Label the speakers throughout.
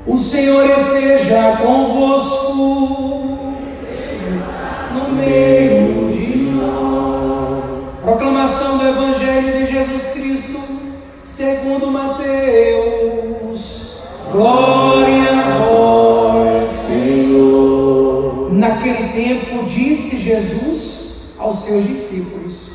Speaker 1: O Senhor esteja convosco, no meio de nós. Proclamação do Evangelho de Jesus Cristo, segundo Mateus. Glória a vós, Senhor. Naquele tempo disse Jesus aos seus discípulos: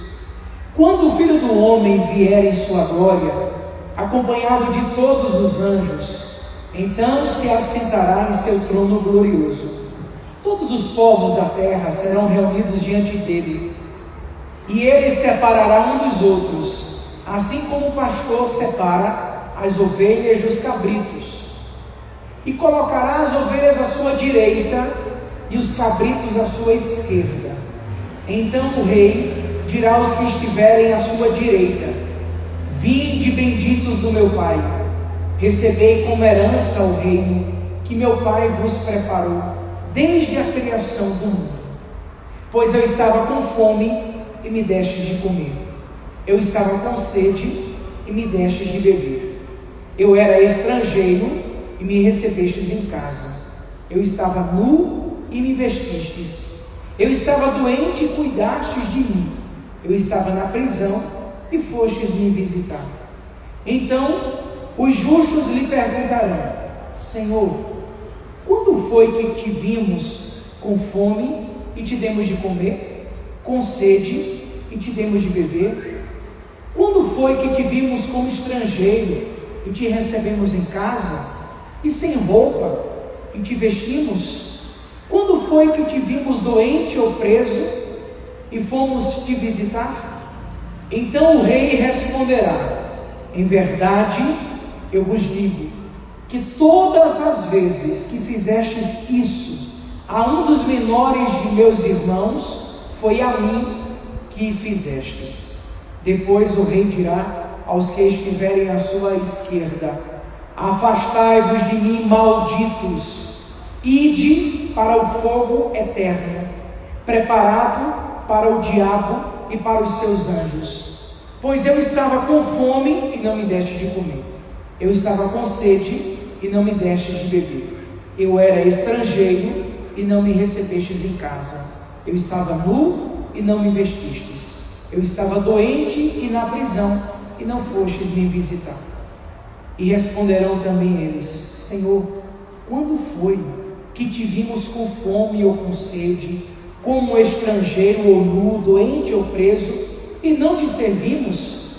Speaker 1: quando o Filho do Homem vier em sua glória, acompanhado de todos os anjos, então se assentará em seu trono glorioso. Todos os povos da terra serão reunidos diante dele, e ele separará um dos outros, assim como o pastor separa as ovelhas dos cabritos, e colocará as ovelhas à sua direita e os cabritos à sua esquerda. Então o rei dirá aos que estiverem à sua direita: vinde, benditos do meu Pai, recebei como herança o reino que meu Pai vos preparou desde a criação do mundo. Pois eu estava com fome e me destes de comer, eu estava com sede e me destes de beber, eu era estrangeiro e me recebestes em casa, eu estava nu e me vestistes, eu estava doente e cuidastes de mim, eu estava na prisão e fostes me visitar. Então os justos lhe perguntarão: Senhor, quando foi que te vimos com fome e te demos de comer, com sede e te demos de beber? Quando foi que te vimos como estrangeiro e te recebemos em casa, e sem roupa e te vestimos? Quando foi que te vimos doente ou preso e fomos te visitar? Então o rei responderá: em verdade eu vos digo que todas as vezes que fizestes isso a um dos menores de meus irmãos, foi a mim que fizestes. Depois o rei dirá aos que estiverem à sua esquerda: afastai-vos de mim, malditos, ide para o fogo eterno, preparado para o diabo e para os seus anjos. Pois eu estava com fome e não me deste de comer, eu estava com sede e não me destes de beber, eu era estrangeiro e não me recebestes em casa, eu estava nu e não me vestistes, eu estava doente e na prisão e não fostes me visitar. E responderão também eles: Senhor, quando foi que te vimos com fome ou com sede, como estrangeiro ou nu, doente ou preso, e não te servimos?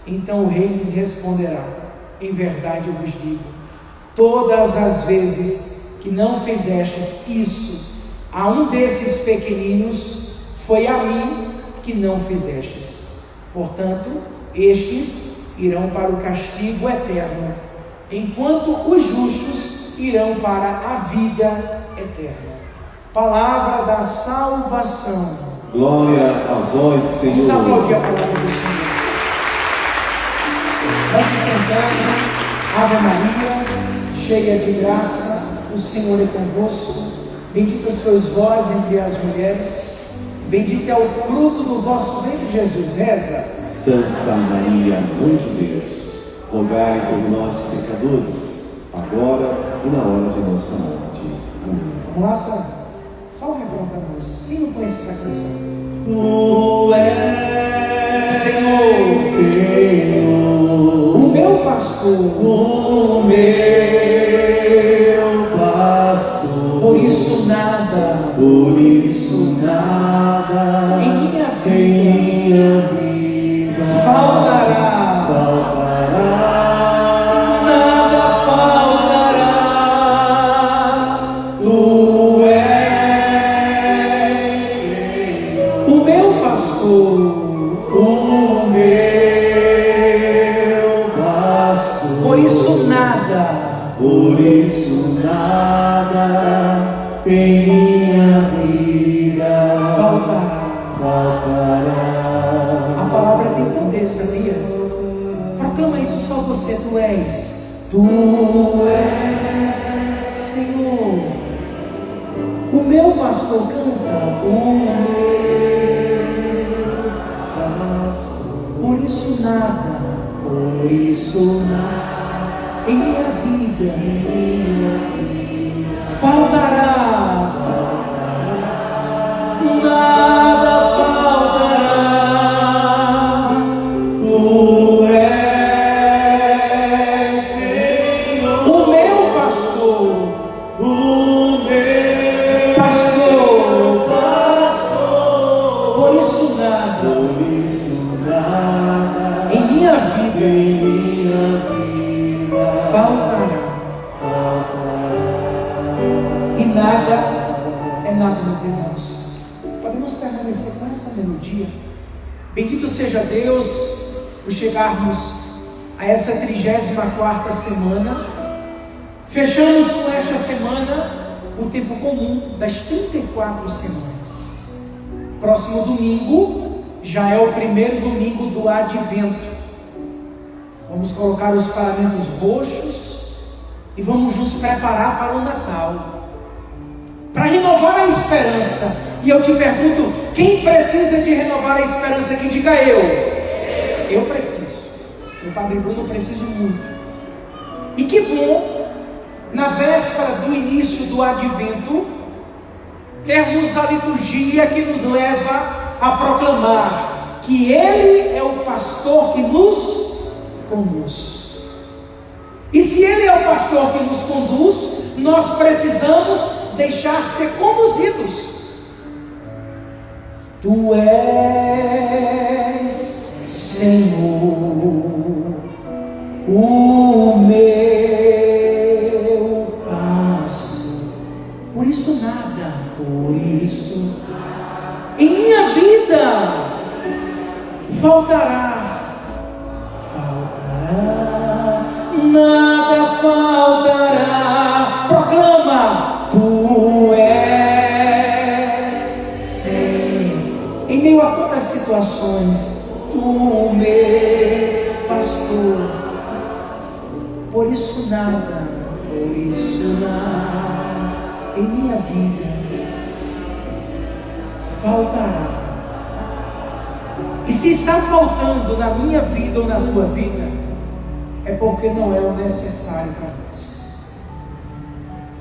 Speaker 1: Então o rei lhes responderá: em verdade eu vos digo, todas as vezes que não fizestes isso a um desses pequeninos, foi a mim que não fizestes. Portanto, estes irão para o castigo eterno, enquanto os justos irão para a vida eterna. Palavra da salvação.
Speaker 2: Glória a vós, Senhor.
Speaker 1: Vamos aplaudir a palavra do Senhor. Vai se sentando. Ave Maria, cheia de graça, o Senhor é convosco. Bendita sois vós entre as mulheres, bendito é o fruto do vosso ventre, Jesus. Reza:
Speaker 2: Santa Maria, Mãe de Deus, rogai por nós, pecadores, agora e na hora de nossa morte. Amém.
Speaker 1: Vamos lá, Sandra? Só o refrão para nós. Quem não conhece essa canção?
Speaker 2: Tu és,
Speaker 1: Senhor,
Speaker 2: Senhor,
Speaker 1: o meu pastor,
Speaker 2: o meu pastor,
Speaker 1: por isso nada
Speaker 2: em
Speaker 1: minha
Speaker 2: vida
Speaker 1: faltará. Nada faltará.
Speaker 2: Tu és, Senhor,
Speaker 1: O meu pastor,
Speaker 2: o meu pastor,
Speaker 1: por isso nada
Speaker 2: em minha vida
Speaker 1: faltará. A palavra tem poder, sabia? Proclama isso só você. Tu és, Senhor, o meu pastor. Canta: o meu pastor, por isso nada em minha vida faltará. E nada é nada, meus irmãos. Podemos permanecer com essa melodia. Bendito seja Deus por chegarmos a essa 34ª semana. Fechamos com esta semana o tempo comum das 34 semanas. Próximo domingo já é o primeiro domingo do Advento. Vamos colocar os paramentos roxos e vamos nos preparar para o Natal, para renovar a esperança. E eu te pergunto, quem precisa de renovar a esperança? Que diga eu preciso. O Padre Bruno preciso muito. E que bom, na véspera do início do Advento, termos a liturgia que nos leva a proclamar que Ele é o pastor que nos conduz. E se Ele é o pastor que nos conduz, nós precisamos deixar ser conduzidos. Tu és, Senhor, o meu pastor. Por isso em minha vida faltará, nada faltará. Proclama, tu és Senhor. Em meio a tantas situações, tu meu pastor. Por isso nada em minha vida faltará. E se está faltando na minha vida ou na tua vida, é porque não é o necessário para nós.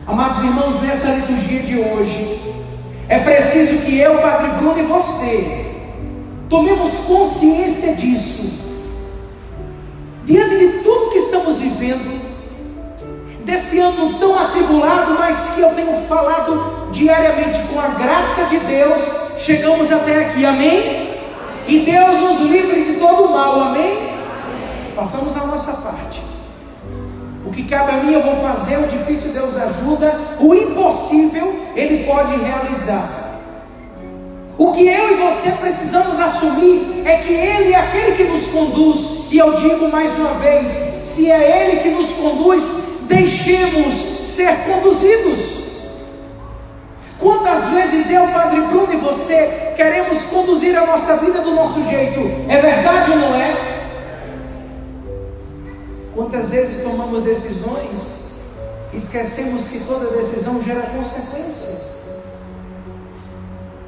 Speaker 1: Amados irmãos, nessa liturgia de hoje, é preciso que eu, Padre Bruno e você, tomemos consciência disso. Diante de tudo que estamos vivendo, desse ano tão atribulado, mas que eu tenho falado diariamente, com a graça de Deus, chegamos até aqui, amém? E Deus nos livre de todo o mal, amém? Façamos a nossa parte. O que cabe a mim eu vou fazer, o difícil Deus ajuda, o impossível Ele pode realizar. O que eu e você precisamos assumir é que Ele é aquele que nos conduz. E eu digo mais uma vez, se é Ele que nos conduz, deixemos ser conduzidos. Quantas vezes eu, Padre Bruno e você queremos conduzir a nossa vida do nosso jeito? É verdade ou não é? Quantas vezes tomamos decisões, esquecemos que toda decisão gera consequência.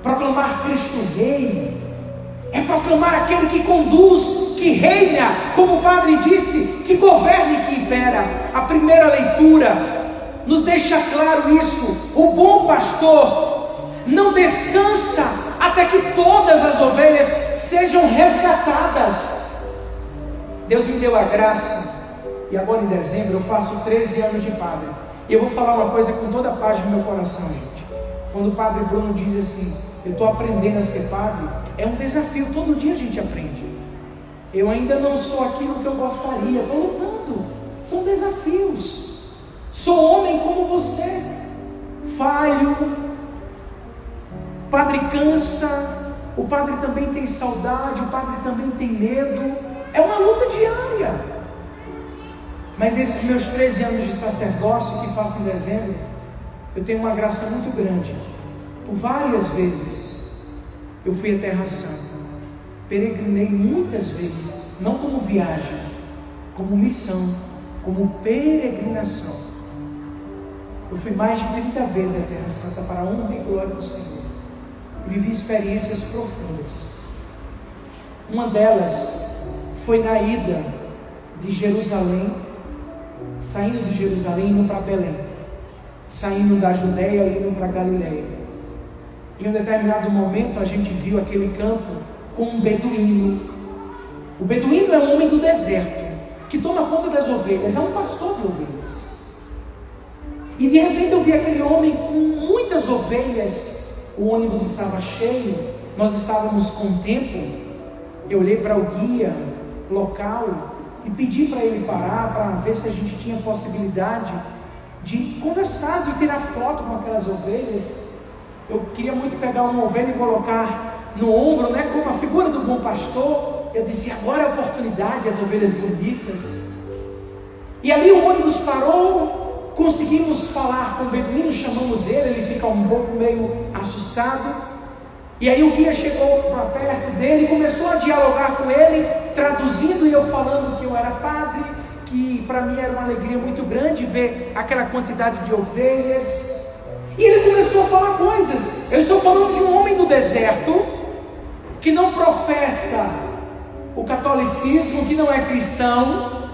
Speaker 1: Proclamar Cristo Rei é proclamar aquele que conduz, que reina, como o Padre disse, que governa e que impera. A primeira leitura nos deixa claro isso. O bom pastor não descansa até que todas as ovelhas sejam resgatadas. Deus me deu a graça, e agora em dezembro eu faço 13 anos de padre. E eu vou falar uma coisa com toda a paz no meu coração, gente. Quando o Padre Bruno diz assim, eu estou aprendendo a ser padre, é um desafio, todo dia a gente aprende. Eu ainda não sou aquilo que eu gostaria, estou lutando, são desafios. Sou homem como você, falho, o padre cansa, o padre também tem saudade, o padre também tem medo, é uma luta diária. Mas esses meus 13 anos de sacerdócio que faço em dezembro, eu tenho uma graça muito grande. Por várias vezes eu fui à Terra Santa, peregrinei muitas vezes, não como viagem, como missão, como peregrinação. Eu fui mais de 30 vezes à Terra Santa para a honra e glória do Senhor, e vivi experiências profundas. Uma delas foi na ida de Jerusalém, saindo de Jerusalém indo para Belém, saindo da Judéia e indo para Galileia. Em um determinado momento a gente viu aquele campo com um beduíno. O beduíno é um homem do deserto, que toma conta das ovelhas, é um pastor de ovelhas. E de repente eu vi aquele homem com muitas ovelhas, o ônibus estava cheio, nós estávamos com tempo. Eu olhei para o guia local e pedi para ele parar, para ver se a gente tinha possibilidade de conversar, de tirar foto com aquelas ovelhas. Eu queria muito pegar uma ovelha e colocar no ombro, né, como a figura do bom pastor. Eu disse, agora é a oportunidade, as ovelhas bonitas. E ali o ônibus parou, conseguimos falar com o beduíno, chamamos ele fica um pouco meio assustado. E aí o guia chegou para perto dele e começou a dialogar com ele, traduzindo, e eu falando que eu era padre, que para mim era uma alegria muito grande ver aquela quantidade de ovelhas. E ele começou a falar coisas. Eu estou falando de um homem do deserto, que não professa o catolicismo, que não é cristão,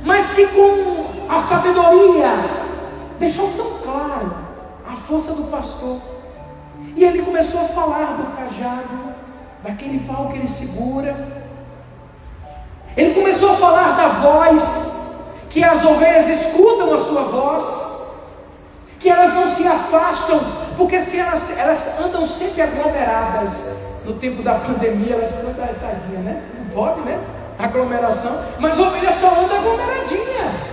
Speaker 1: mas que com a sabedoria deixou tão claro a força do pastor. E ele começou a falar do cajado, daquele pau que ele segura. Ele começou a falar da voz, que as ovelhas escutam a sua voz, que elas não se afastam, porque se elas andam sempre aglomeradas. No tempo da pandemia, elas estão tadinha, né? Não pode, né? Aglomeração, mas a ovelha só anda aglomeradinha,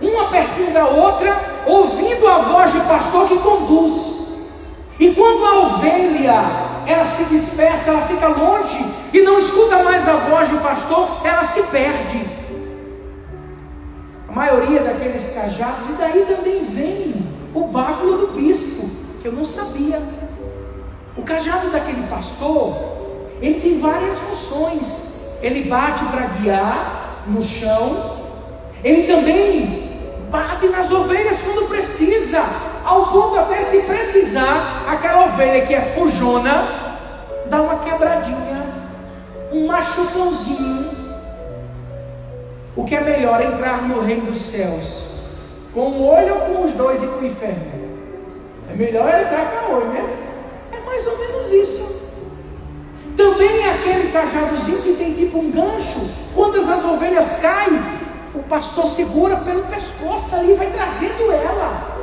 Speaker 1: uma pertinho da outra, ouvindo a voz do pastor que conduz. E quando a ovelha, ela se dispersa, ela fica longe e não escuta mais a voz do pastor, ela se perde. A maioria daqueles cajados, e daí também vem o báculo do bispo, que eu não sabia. O cajado daquele pastor, ele tem várias funções. Ele bate para guiar no chão, ele também bate nas ovelhas quando precisa, ao ponto até se precisar, aquela ovelha que é fujona, dá uma quebradinha, um machucãozinho. O que é melhor, entrar no reino dos céus com um olho ou com os dois e com o inferno? É melhor entrar com o olho, né? É mais ou menos isso. Também aquele cajadozinho que tem tipo um gancho, quando as ovelhas caem, o pastor segura pelo pescoço ali e vai trazendo ela.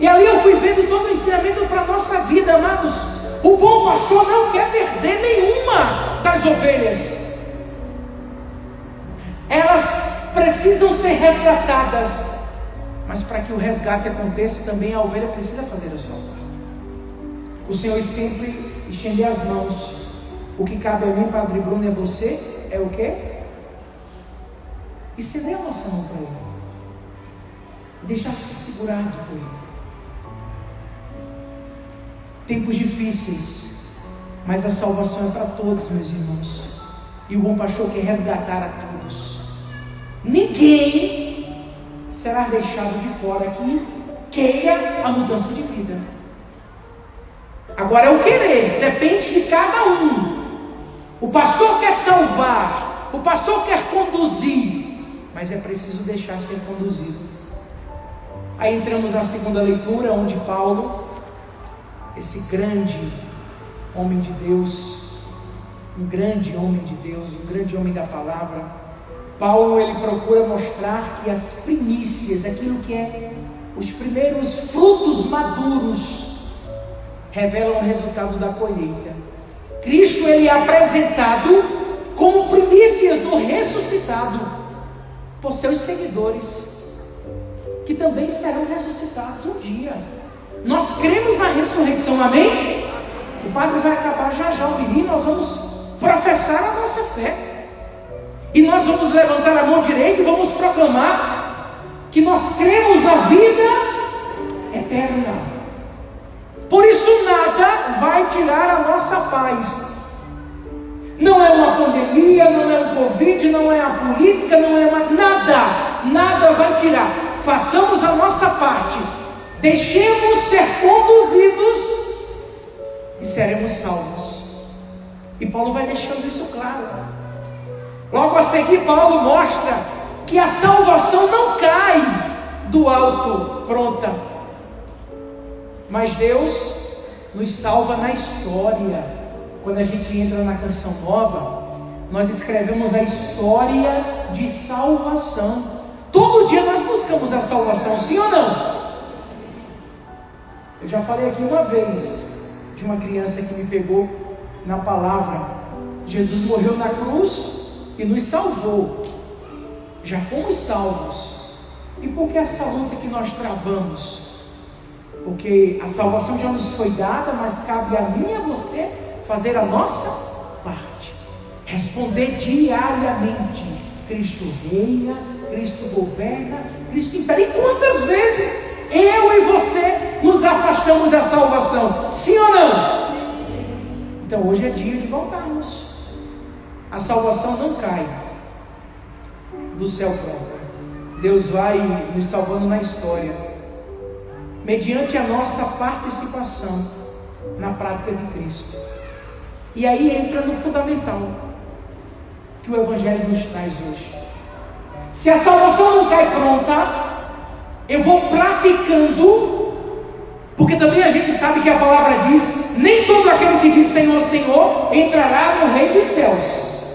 Speaker 1: E ali eu fui vendo todo o ensinamento para a nossa vida, amados. O bom pastor não quer perder nenhuma das ovelhas. Elas precisam ser resgatadas, mas para que o resgate aconteça, também a ovelha precisa fazer a sua parte. O Senhor sempre estender as mãos. O que cabe a mim, Padre Bruno, e a você, é o quê? Estender a nossa mão para Ele, deixar ser segurado por Ele. Tempos difíceis, mas a salvação é para todos, meus irmãos, e o bom pastor quer resgatar a todos. Ninguém será deixado de fora que queira a mudança de vida. Agora é o querer, depende de cada um. O pastor quer salvar, o pastor quer conduzir, mas é preciso deixar ser conduzido. Aí entramos na segunda leitura, onde Paulo, esse grande homem de Deus, um grande homem de Deus, um grande homem da palavra, Paulo, ele procura mostrar que as primícias, aquilo que é os primeiros frutos maduros, revelam o resultado da colheita. Cristo, ele é apresentado como primícias do ressuscitado por seus seguidores, que também serão ressuscitados um dia. Nós cremos na ressurreição, amém? O padre vai acabar já já o menino, nós vamos professar a nossa fé, e nós vamos levantar a mão direita e vamos proclamar que nós cremos na vida eterna. Por isso nada vai tirar a nossa paz. Não é uma pandemia, não é um Covid, não é a política, não é nada vai tirar. Façamos a nossa parte, deixemos ser conduzidos e seremos salvos. E Paulo vai deixando isso claro. Logo a seguir, Paulo mostra que a salvação não cai do alto, pronta, mas Deus nos salva na história. Quando a gente entra na Canção Nova, nós escrevemos a história de salvação. Todo dia nós buscamos a salvação, sim ou não? Eu já falei aqui uma vez de uma criança que me pegou na palavra Jesus morreu na cruz e nos salvou. Já fomos salvos. E por que essa luta que nós travamos? Porque a salvação já nos foi dada, mas cabe a mim e a você fazer a nossa parte. Responder diariamente: Cristo reina, Cristo governa, Cristo impera. E quantas vezes eu e você nos afastamos da salvação? Sim ou não? Então hoje é dia de voltarmos. A salvação não cai do céu próprio. Deus vai nos salvando na história, mediante a nossa participação na prática de Cristo. E aí entra no fundamental que o Evangelho nos traz hoje. Se a salvação não cai pronta, eu vou praticando, porque também a gente sabe que a palavra diz: nem todo aquele que diz Senhor, Senhor entrará no reino dos céus,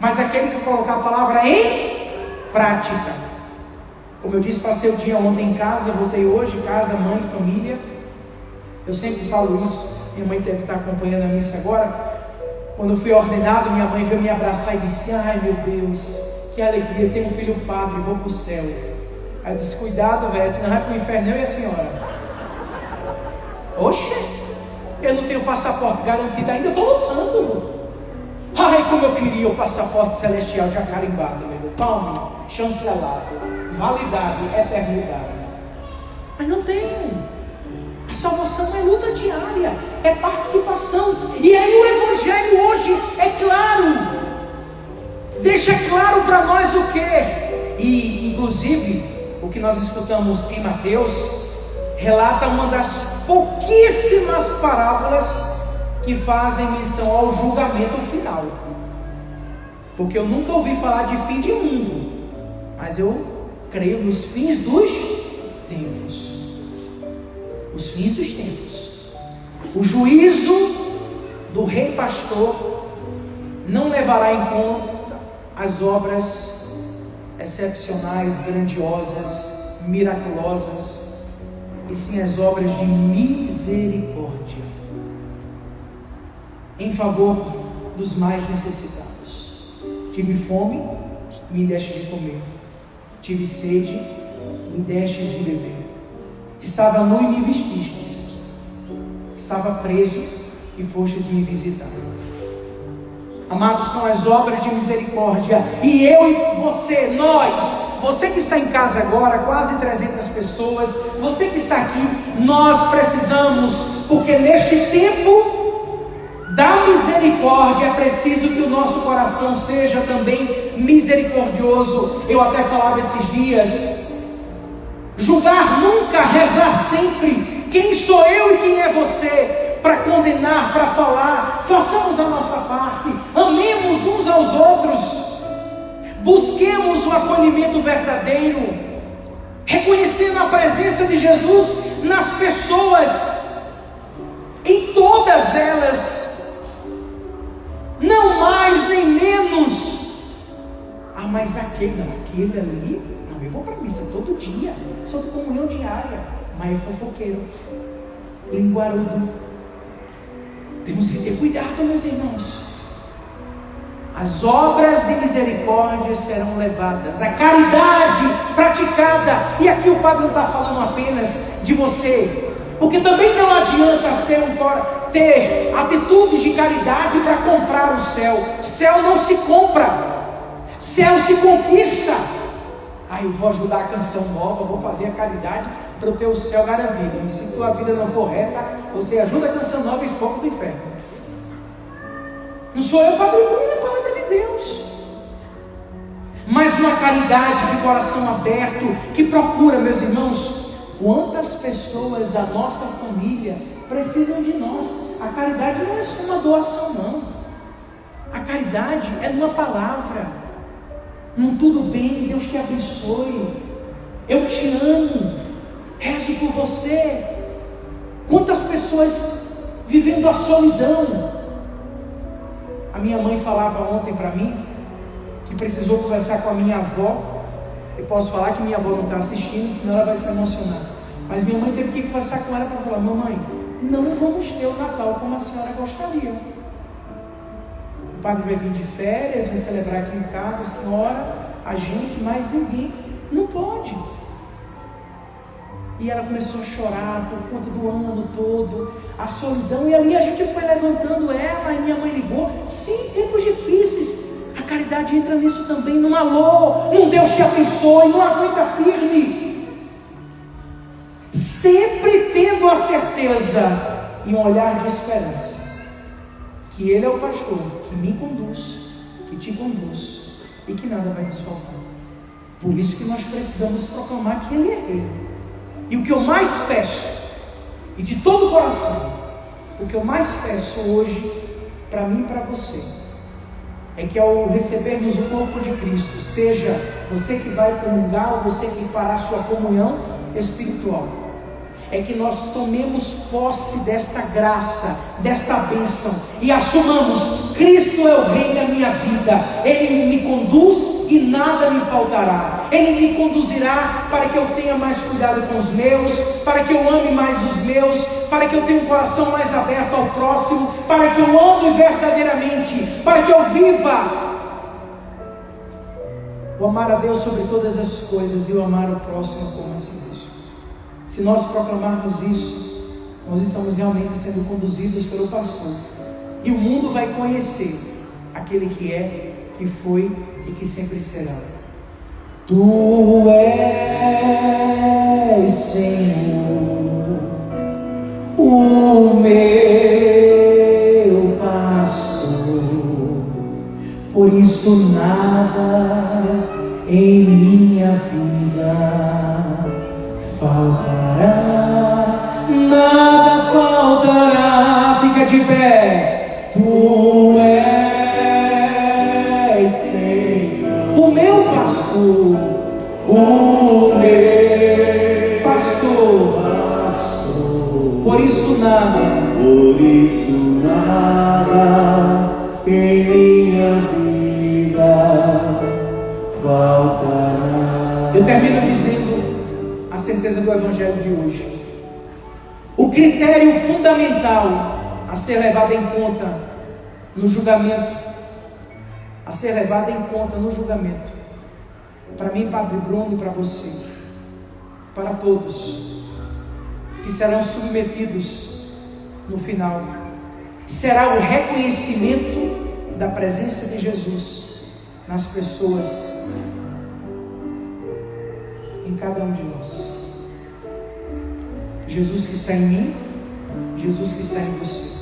Speaker 1: mas aquele que colocar a palavra em prática. Como eu disse, passei o dia ontem em casa, voltei hoje, casa, mãe, família. Eu sempre falo isso, minha mãe deve estar acompanhando a missa agora. Quando eu fui ordenado, minha mãe veio me abraçar e disse: ai meu Deus, que alegria, ter um filho padre, vou para o céu. Aí eu disse: cuidado, velho, senão vai para o inferno, eu e a senhora. Oxe, eu não tenho passaporte garantido ainda, eu estou lutando. Ai, como eu queria o passaporte celestial já carimbado, meu. Tome, chancelado, validade, eternidade. Mas não tenho. A salvação é luta diária, é participação. E aí o Evangelho hoje é claro, deixa claro para nós o que? E inclusive o que nós escutamos em Mateus relata uma das pouquíssimas parábolas que fazem menção ao julgamento final. Porque eu nunca ouvi falar de fim de mundo, mas eu creio nos fins dos tempos. Os fins dos tempos. O juízo do rei pastor não levará em conta as obras excepcionais, grandiosas, miraculosas, e sim as obras de misericórdia em favor dos mais necessitados. Tive fome, me deste de comer. Tive sede, me destes de beber. Estava nu e me vestistes. Estava preso e fostes me visitar. Amados, são as obras de misericórdia. E eu e você, nós, você que está em casa agora, quase 300 pessoas, você que está aqui, nós precisamos, porque neste tempo da misericórdia é preciso que o nosso coração seja também misericordioso. Eu até falava esses dias: julgar nunca, rezar sempre. Quem sou eu e quem é você para condenar, para falar? Façamos a nossa parte, amemos uns aos outros, busquemos o acolhimento verdadeiro, reconhecendo a presença de Jesus nas pessoas, em todas elas, não mais nem menos. Ah, mas aquele ali, não, eu vou para a missa todo dia, sou de comunhão diária, mas é fofoqueiro, linguarudo. Temos que ter cuidado, meus irmãos. As obras de misericórdia serão levadas, a caridade praticada. E aqui o padre não está falando apenas de você, porque também não adianta ter atitudes de caridade para comprar o céu. Céu não se compra, céu se conquista. Ah, eu vou ajudar a Canção Nova, vou fazer a caridade para eu ter o céu garantido. E se tua vida não for reta, você ajuda a Canção Nova e foco do inferno. Não sou eu para abrir mão da palavra de Deus, mas uma caridade de coração aberto, que procura, meus irmãos, quantas pessoas da nossa família precisam de nós. A caridade não é só uma doação, não. A caridade é numa palavra, num tudo bem, Deus te abençoe, eu te amo, rezo por você. Quantas pessoas vivendo a solidão. A minha mãe falava ontem para mim que precisou conversar com a minha avó. Eu posso falar que minha avó não está assistindo, senão ela vai se emocionar. Mas minha mãe teve que conversar com ela para falar: mamãe, não vamos ter o Natal como a senhora gostaria. padre vai vir de férias, vai celebrar aqui em casa, a senhora, a gente, mais ninguém. Não pode. E ela começou a chorar por conta do ano todo, a solidão, e ali a gente foi levantando ela, e minha mãe ligou. Sim, tempos difíceis, a caridade entra nisso também, num alô, num Deus te abençoe, não aguenta firme, sempre tendo a certeza e um olhar de esperança, que Ele é o pastor, que me conduz, que te conduz, e que nada vai nos faltar. Por isso que nós precisamos proclamar que Ele é Rei. E o que eu mais peço, e de todo o coração, o que eu mais peço hoje, para mim e para você, é que ao recebermos o corpo de Cristo, seja você que vai comungar ou você que fará sua comunhão espiritual, é que nós tomemos posse desta graça, desta bênção, e assumamos: Cristo é o Rei da minha vida, Ele me conduz e nada me faltará. Ele me conduzirá para que eu tenha mais cuidado com os meus, para que eu ame mais os meus, para que eu tenha um coração mais aberto ao próximo, para que eu ame verdadeiramente, para que eu viva o amar a Deus sobre todas as coisas e o amar o próximo como a si mesmo. Se nós proclamarmos isso, nós estamos realmente sendo conduzidos pelo pastor, e o mundo vai conhecer aquele que é, que foi e que sempre será. Tu és, Senhor, o meu pastor, por isso nada em minha vida faltará, nada faltará. Fica de pé. Tu és, Senhor, o meu pastor, o meu pastor, por isso nada em minha vida faltará. Eu termino dizendo a sentença do Evangelho de hoje. O critério fundamental a ser levado em conta no julgamento, para mim, Padre Bruno, e para você, para todos que serão submetidos no final, será o reconhecimento da presença de Jesus nas pessoas, em cada um de nós. Jesus que está em mim, Jesus que está em você.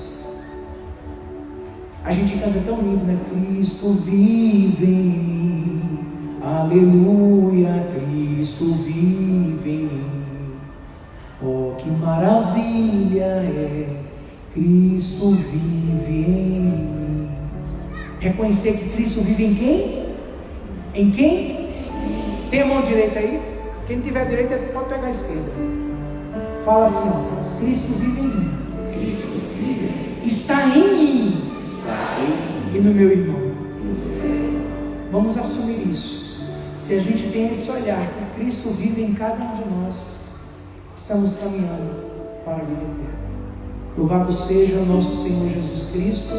Speaker 1: A gente canta tão lindo, né? Cristo vive em mim, aleluia, Cristo vive em mim. Oh, que maravilha é, Cristo vive em mim. Reconhecer que Cristo vive em quem? Em quem? Tem a mão direita aí? Quem tiver direita pode pegar a esquerda. Fala assim, ó, Cristo vive em mim. Cristo vive. Está em mim. E no meu irmão. Vamos assumir isso. Se a gente tem esse olhar que Cristo vive em cada um de nós, estamos caminhando para a vida eterna. Louvado seja o nosso Senhor Jesus Cristo.